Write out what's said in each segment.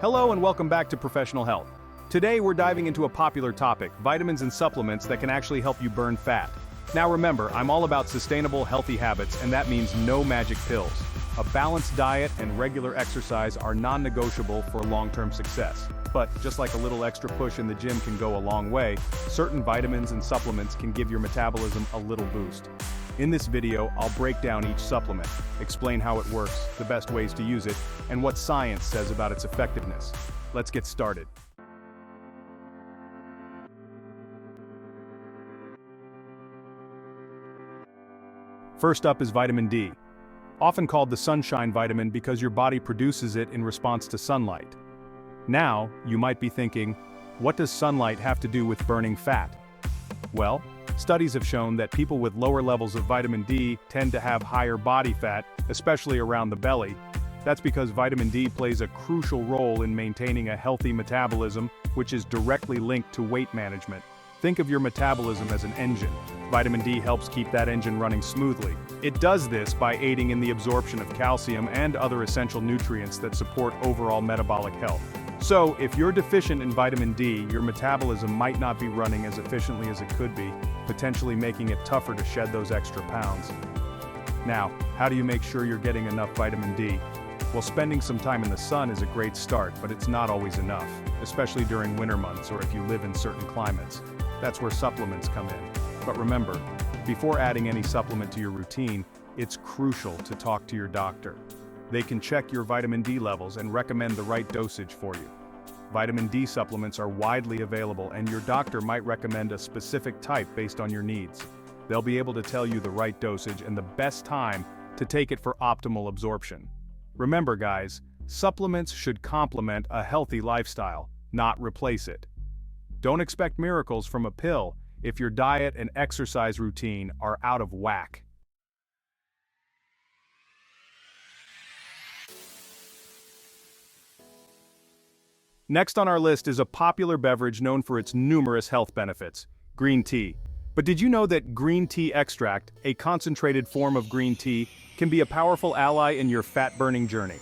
Hello and welcome back to Professional Health. Today we're diving into a popular topic, vitamins and supplements that can actually help you burn fat. Now remember, I'm all about sustainable, healthy habits, and that means no magic pills. A balanced diet and regular exercise are non-negotiable for long-term success. But just like a little extra push in the gym can go a long way, certain vitamins and supplements can give your metabolism a little boost. In this video, I'll break down each supplement, explain how it works, the best ways to use it, and what science says about its effectiveness. Let's get started. First up is vitamin D, often called the sunshine vitamin because your body produces it in response to sunlight. Now, you might be thinking, what does sunlight have to do with burning fat? Well, studies have shown that people with lower levels of vitamin D tend to have higher body fat, especially around the belly. That's because vitamin D plays a crucial role in maintaining a healthy metabolism, which is directly linked to weight management. Think of your metabolism as an engine. Vitamin D helps keep that engine running smoothly. It does this by aiding in the absorption of calcium and other essential nutrients that support overall metabolic health. So, if you're deficient in vitamin D, your metabolism might not be running as efficiently as it could be, potentially making it tougher to shed those extra pounds. Now, how do you make sure you're getting enough vitamin D? Well, spending some time in the sun is a great start, but it's not always enough, especially during winter months or if you live in certain climates. That's where supplements come in. But remember, before adding any supplement to your routine, it's crucial to talk to your doctor. They can check your vitamin D levels and recommend the right dosage for you. Vitamin D supplements are widely available, and your doctor might recommend a specific type based on your needs. They'll be able to tell you the right dosage and the best time to take it for optimal absorption. Remember guys, supplements should complement a healthy lifestyle, not replace it. Don't expect miracles from a pill if your diet and exercise routine are out of whack. Next on our list is a popular beverage known for its numerous health benefits, green tea. But did you know that green tea extract, a concentrated form of green tea, can be a powerful ally in your fat-burning journey?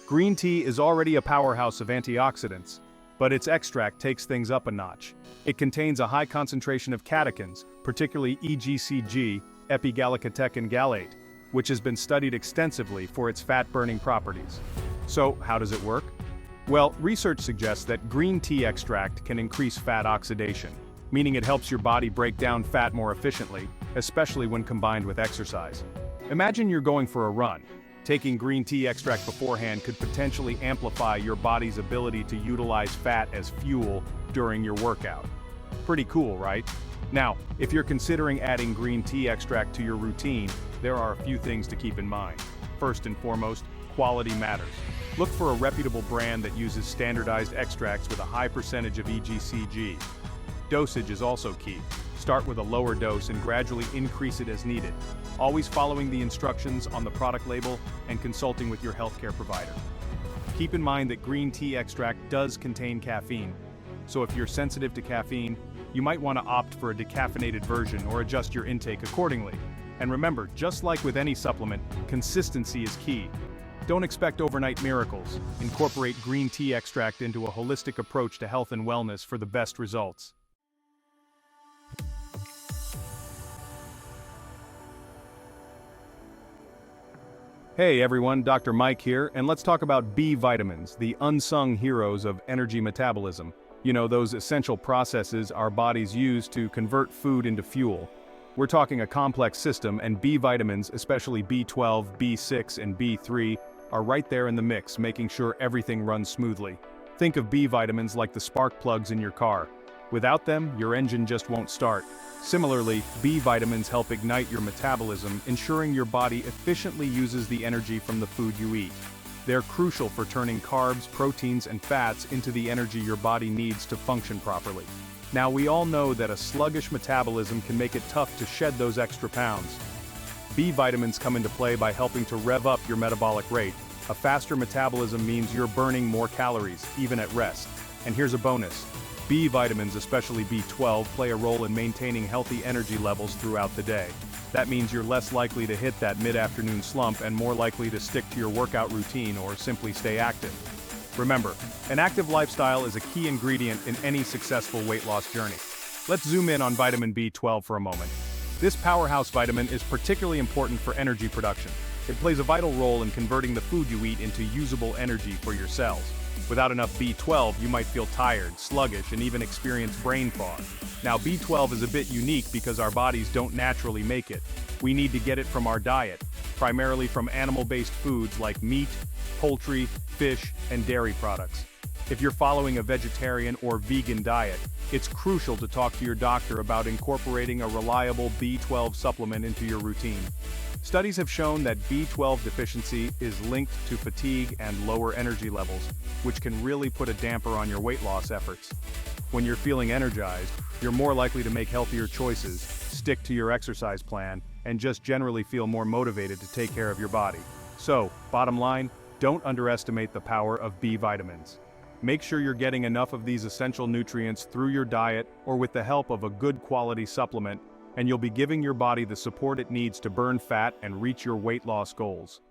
Green tea is already a powerhouse of antioxidants, but its extract takes things up a notch. It contains a high concentration of catechins, particularly EGCG, epigallocatechin gallate, which has been studied extensively for its fat-burning properties. So, how does it work? Well, research suggests that green tea extract can increase fat oxidation, meaning it helps your body break down fat more efficiently, especially when combined with exercise. Imagine you're going for a run. Taking green tea extract beforehand could potentially amplify your body's ability to utilize fat as fuel during your workout. Pretty cool, right? Now, if you're considering adding green tea extract to your routine, there are a few things to keep in mind. First and foremost, quality matters. Look for a reputable brand that uses standardized extracts with a high percentage of EGCG. Dosage is also key. Start with a lower dose and gradually increase it as needed, always following the instructions on the product label and consulting with your healthcare provider. Keep in mind that green tea extract does contain caffeine, so if you're sensitive to caffeine, you might want to opt for a decaffeinated version or adjust your intake accordingly. And remember, just like with any supplement, consistency is key. Don't expect overnight miracles. Incorporate green tea extract into a holistic approach to health and wellness for the best results. Hey everyone, Dr. Mike here, and let's talk about B vitamins, the unsung heroes of energy metabolism. You know, those essential processes our bodies use to convert food into fuel. We're talking a complex system, and B vitamins, especially B12, B6, and B3, are right there in the mix, making sure everything runs smoothly. Think of B vitamins like the spark plugs in your car. Without them, your engine just won't start. Similarly, B vitamins help ignite your metabolism, ensuring your body efficiently uses the energy from the food you eat. They're crucial for turning carbs, proteins, and fats into the energy your body needs to function properly. Now, we all know that a sluggish metabolism can make it tough to shed those extra pounds. B vitamins come into play by helping to rev up your metabolic rate. A faster metabolism means you're burning more calories, even at rest. And here's a bonus. B vitamins, especially B12, play a role in maintaining healthy energy levels throughout the day. That means you're less likely to hit that mid-afternoon slump and more likely to stick to your workout routine or simply stay active. Remember, an active lifestyle is a key ingredient in any successful weight loss journey. Let's zoom in on vitamin B12 for a moment. This powerhouse vitamin is particularly important for energy production. It plays a vital role in converting the food you eat into usable energy for your cells. Without enough B12, you might feel tired, sluggish, and even experience brain fog. Now, B12 is a bit unique because our bodies don't naturally make it. We need to get it from our diet, primarily from animal-based foods like meat, poultry, fish, and dairy products. If you're following a vegetarian or vegan diet, it's crucial to talk to your doctor about incorporating a reliable B12 supplement into your routine. Studies have shown that B12 deficiency is linked to fatigue and lower energy levels, which can really put a damper on your weight loss efforts. When you're feeling energized, you're more likely to make healthier choices, stick to your exercise plan, and just generally feel more motivated to take care of your body. So, bottom line, don't underestimate the power of B vitamins. Make sure you're getting enough of these essential nutrients through your diet or with the help of a good quality supplement, and you'll be giving your body the support it needs to burn fat and reach your weight loss goals.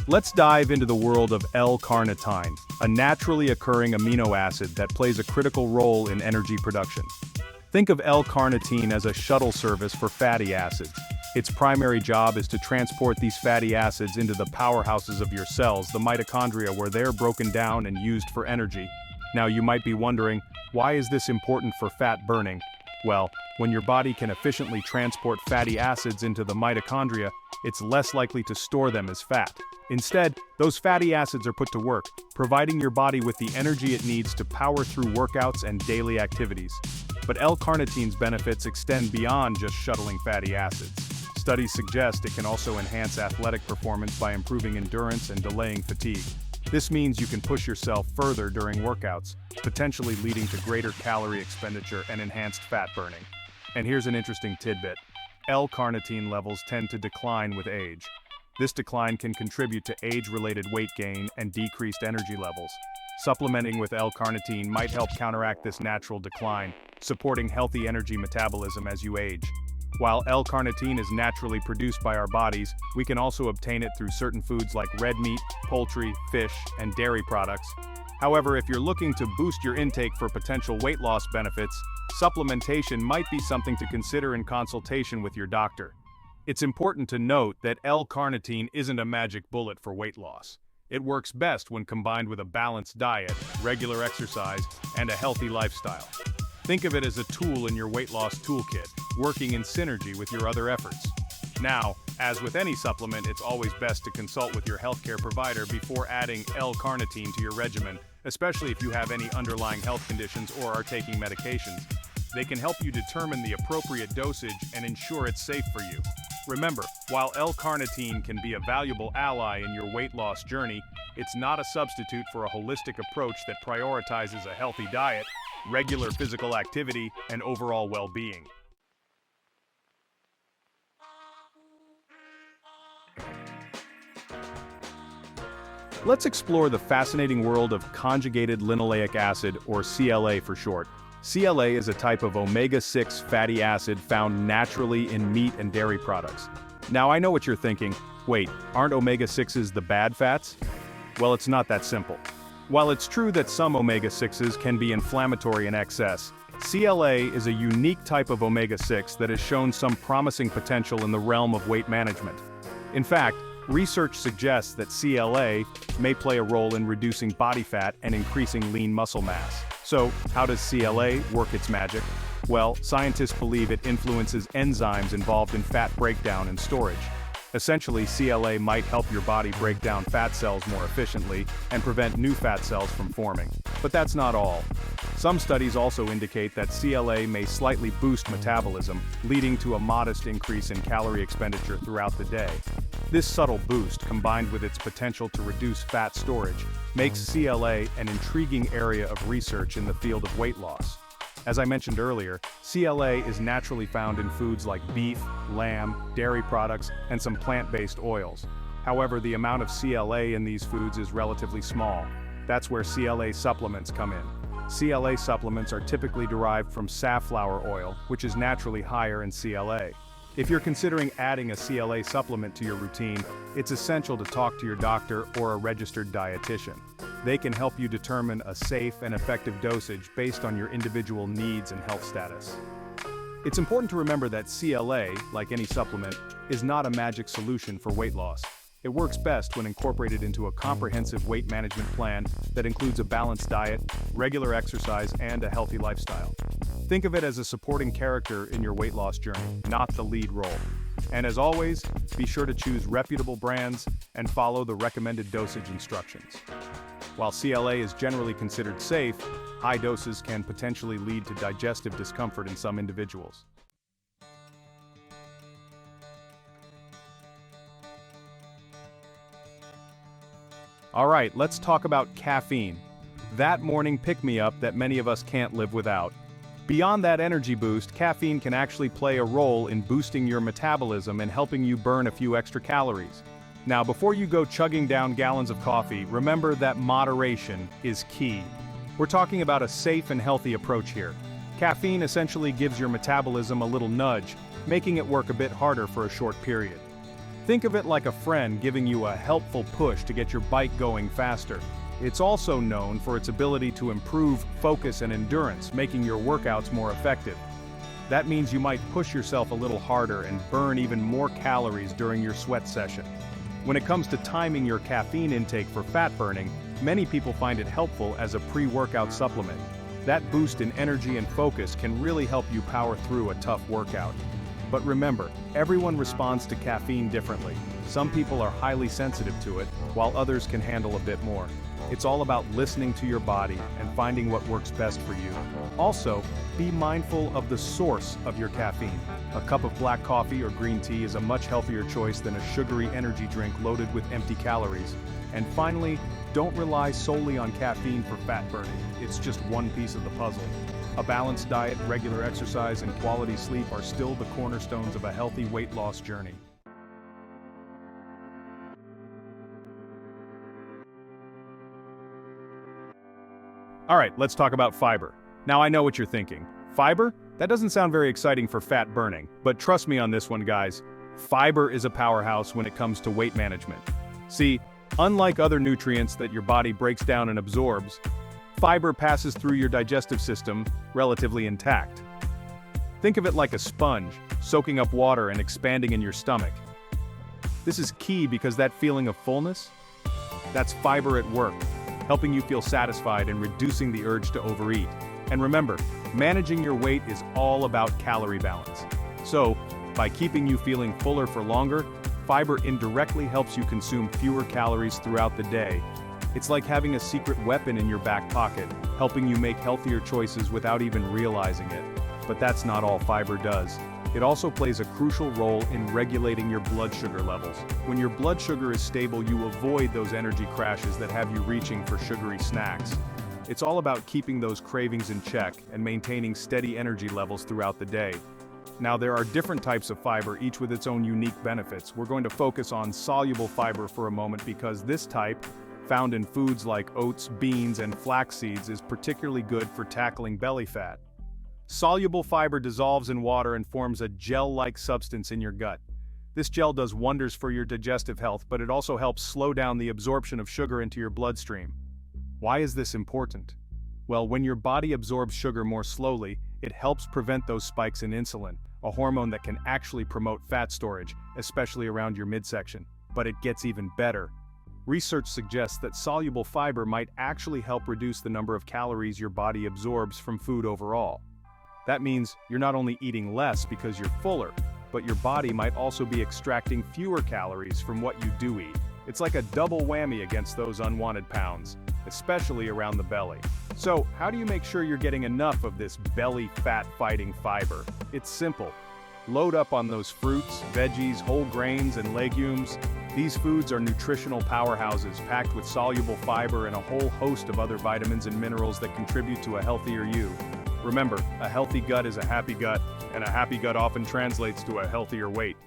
Let's dive into the world of L-carnitine, a naturally occurring amino acid that plays a critical role in energy production. Think of L-carnitine as a shuttle service for fatty acids. Its primary job is to transport these fatty acids into the powerhouses of your cells, the mitochondria, where they're broken down and used for energy. Now you might be wondering, why is this important for fat burning? Well, when your body can efficiently transport fatty acids into the mitochondria, it's less likely to store them as fat. Instead, those fatty acids are put to work, providing your body with the energy it needs to power through workouts and daily activities. But L-carnitine's benefits extend beyond just shuttling fatty acids. Studies suggest it can also enhance athletic performance by improving endurance and delaying fatigue. This means you can push yourself further during workouts, potentially leading to greater calorie expenditure and enhanced fat burning. And here's an interesting tidbit. L-carnitine levels tend to decline with age. This decline can contribute to age-related weight gain and decreased energy levels. Supplementing with L-carnitine might help counteract this natural decline, supporting healthy energy metabolism as you age. While L-carnitine is naturally produced by our bodies, we can also obtain it through certain foods like red meat, poultry, fish, and dairy products. However, if you're looking to boost your intake for potential weight loss benefits, supplementation might be something to consider in consultation with your doctor. It's important to note that L-carnitine isn't a magic bullet for weight loss. It works best when combined with a balanced diet, regular exercise, and a healthy lifestyle. Think of it as a tool in your weight loss toolkit, working in synergy with your other efforts. Now, as with any supplement, it's always best to consult with your healthcare provider before adding L-carnitine to your regimen, especially if you have any underlying health conditions or are taking medications. They can help you determine the appropriate dosage and ensure it's safe for you. Remember, while L-carnitine can be a valuable ally in your weight loss journey, it's not a substitute for a holistic approach that prioritizes a healthy diet, regular physical activity, and overall well-being. Let's explore the fascinating world of conjugated linoleic acid, or CLA for short. CLA is a type of omega-6 fatty acid found naturally in meat and dairy products. Now I know what you're thinking, wait, aren't omega-6s the bad fats? Well, it's not that simple. While it's true that some omega-6s can be inflammatory in excess, CLA is a unique type of omega-6 that has shown some promising potential in the realm of weight management. In fact, research suggests that CLA may play a role in reducing body fat and increasing lean muscle mass. So, how does CLA work its magic? Well, scientists believe it influences enzymes involved in fat breakdown and storage. Essentially, CLA might help your body break down fat cells more efficiently and prevent new fat cells from forming. But that's not all. Some studies also indicate that CLA may slightly boost metabolism, leading to a modest increase in calorie expenditure throughout the day. This subtle boost, combined with its potential to reduce fat storage, makes CLA an intriguing area of research in the field of weight loss. As I mentioned earlier, CLA is naturally found in foods like beef, lamb, dairy products, and some plant-based oils. However, the amount of CLA in these foods is relatively small. That's where CLA supplements come in. CLA supplements are typically derived from safflower oil, which is naturally higher in CLA. If you're considering adding a CLA supplement to your routine, it's essential to talk to your doctor or a registered dietitian. They can help you determine a safe and effective dosage based on your individual needs and health status. It's important to remember that CLA, like any supplement, is not a magic solution for weight loss. It works best when incorporated into a comprehensive weight management plan that includes a balanced diet, regular exercise, and a healthy lifestyle. Think of it as a supporting character in your weight loss journey, not the lead role. And as always, be sure to choose reputable brands and follow the recommended dosage instructions. While CLA is generally considered safe, high doses can potentially lead to digestive discomfort in some individuals. Alright, let's talk about caffeine. That morning pick-me-up that many of us can't live without. Beyond that energy boost, caffeine can actually play a role in boosting your metabolism and helping you burn a few extra calories. Now, before you go chugging down gallons of coffee, remember that moderation is key. We're talking about a safe and healthy approach here. Caffeine essentially gives your metabolism a little nudge, making it work a bit harder for a short period. Think of it like a friend giving you a helpful push to get your bike going faster. It's also known for its ability to improve focus and endurance, making your workouts more effective. That means you might push yourself a little harder and burn even more calories during your sweat session. When it comes to timing your caffeine intake for fat burning, many people find it helpful as a pre-workout supplement. That boost in energy and focus can really help you power through a tough workout. But remember, everyone responds to caffeine differently. Some people are highly sensitive to it, while others can handle a bit more. It's all about listening to your body and finding what works best for you. Also, be mindful of the source of your caffeine. A cup of black coffee or green tea is a much healthier choice than a sugary energy drink loaded with empty calories. And finally, don't rely solely on caffeine for fat burning. It's just one piece of the puzzle. A balanced diet, regular exercise, and quality sleep are still the cornerstones of a healthy weight loss journey. Alright, let's talk about fiber. Now I know what you're thinking. Fiber? That doesn't sound very exciting for fat burning, but trust me on this one, guys. Fiber is a powerhouse when it comes to weight management. See, unlike other nutrients that your body breaks down and absorbs, fiber passes through your digestive system relatively intact. Think of it like a sponge, soaking up water and expanding in your stomach. This is key because that feeling of fullness, that's fiber at work, helping you feel satisfied and reducing the urge to overeat. And remember, managing your weight is all about calorie balance. So, by keeping you feeling fuller for longer, fiber indirectly helps you consume fewer calories throughout the day. It's like having a secret weapon in your back pocket, helping you make healthier choices without even realizing it. But that's not all fiber does. It also plays a crucial role in regulating your blood sugar levels. When your blood sugar is stable, you avoid those energy crashes that have you reaching for sugary snacks. It's all about keeping those cravings in check and maintaining steady energy levels throughout the day. Now, there are different types of fiber, each with its own unique benefits. We're going to focus on soluble fiber for a moment because this type, found in foods like oats, beans, and flax seeds, is particularly good for tackling belly fat. Soluble fiber dissolves in water and forms a gel-like substance in your gut. This gel does wonders for your digestive health, but it also helps slow down the absorption of sugar into your bloodstream. Why is this important? Well, when your body absorbs sugar more slowly, it helps prevent those spikes in insulin, a hormone that can actually promote fat storage, especially around your midsection. But it gets even better. Research suggests that soluble fiber might actually help reduce the number of calories your body absorbs from food overall. That means you're not only eating less because you're fuller, but your body might also be extracting fewer calories from what you do eat. It's like a double whammy against those unwanted pounds, especially around the belly. So, how do you make sure you're getting enough of this belly fat-fighting fiber? It's simple. Load up on those fruits, veggies, whole grains, and legumes. These foods are nutritional powerhouses packed with soluble fiber and a whole host of other vitamins and minerals that contribute to a healthier you. Remember, a healthy gut is a happy gut, and a happy gut often translates to a healthier weight.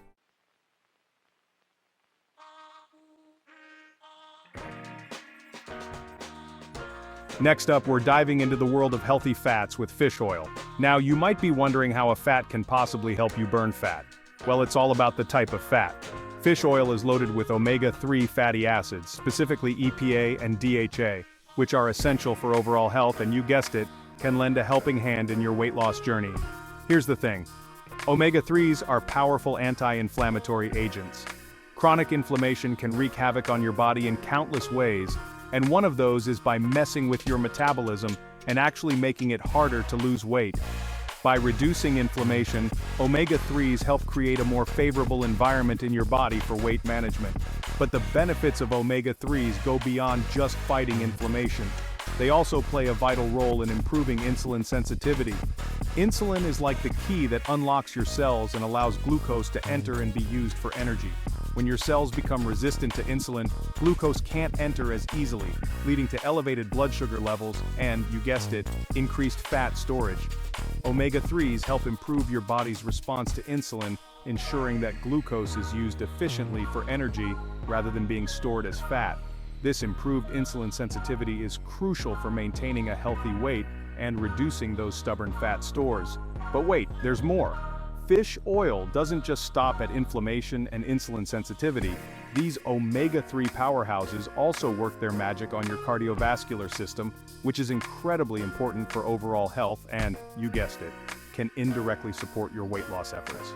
Next up, we're diving into the world of healthy fats with fish oil. Now, you might be wondering how a fat can possibly help you burn fat. Well, it's all about the type of fat. Fish oil is loaded with omega-3 fatty acids, specifically EPA and DHA, which are essential for overall health and, you guessed it, can lend a helping hand in your weight loss journey. Here's the thing. Omega-3s are powerful anti-inflammatory agents. Chronic inflammation can wreak havoc on your body in countless ways, and one of those is by messing with your metabolism and actually making it harder to lose weight. By reducing inflammation, omega-3s help create a more favorable environment in your body for weight management. But the benefits of omega-3s go beyond just fighting inflammation. They also play a vital role in improving insulin sensitivity. Insulin is like the key that unlocks your cells and allows glucose to enter and be used for energy. When your cells become resistant to insulin, glucose can't enter as easily, leading to elevated blood sugar levels and, you guessed it, increased fat storage. Omega-3s help improve your body's response to insulin, ensuring that glucose is used efficiently for energy rather than being stored as fat. This improved insulin sensitivity is crucial for maintaining a healthy weight and reducing those stubborn fat stores. But wait, there's more. Fish oil doesn't just stop at inflammation and insulin sensitivity. These omega-3 powerhouses also work their magic on your cardiovascular system, which is incredibly important for overall health and, you guessed it, can indirectly support your weight loss efforts.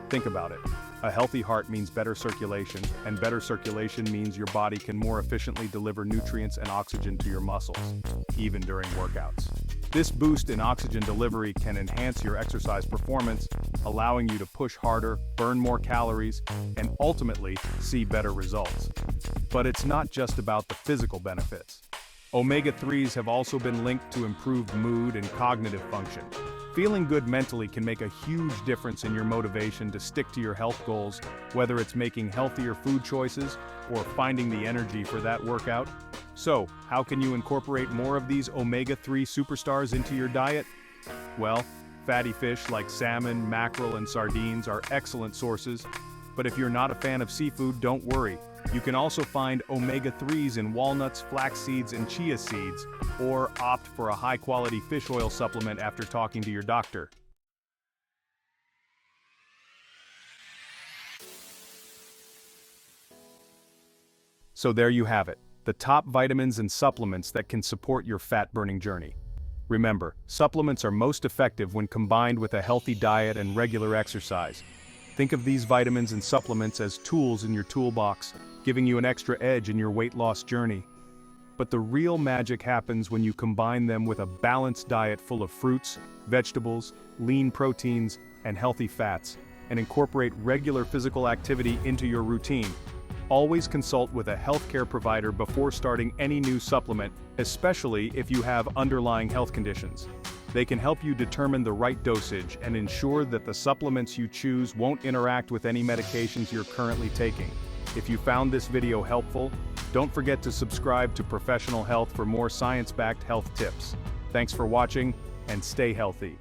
Think about it. A healthy heart means better circulation, and better circulation means your body can more efficiently deliver nutrients and oxygen to your muscles, even during workouts. This boost in oxygen delivery can enhance your exercise performance, allowing you to push harder, burn more calories, and ultimately see better results. But it's not just about the physical benefits. Omega-3s have also been linked to improved mood and cognitive function. Feeling good mentally can make a huge difference in your motivation to stick to your health goals, whether it's making healthier food choices or finding the energy for that workout. So, how can you incorporate more of these omega-3 superstars into your diet? Well, fatty fish like salmon, mackerel, and sardines are excellent sources. But if you're not a fan of seafood, don't worry. You can also find omega-3s in walnuts, flax seeds, and chia seeds, or opt for a high-quality fish oil supplement after talking to your doctor. So there you have it, the top vitamins and supplements that can support your fat-burning journey. Remember, supplements are most effective when combined with a healthy diet and regular exercise. Think of these vitamins and supplements as tools in your toolbox, giving you an extra edge in your weight loss journey. But the real magic happens when you combine them with a balanced diet full of fruits, vegetables, lean proteins, and healthy fats, and incorporate regular physical activity into your routine. Always consult with a healthcare provider before starting any new supplement, especially if you have underlying health conditions. They can help you determine the right dosage and ensure that the supplements you choose won't interact with any medications you're currently taking. If you found this video helpful, don't forget to subscribe to Professional Health for more science-backed health tips. Thanks for watching, and stay healthy.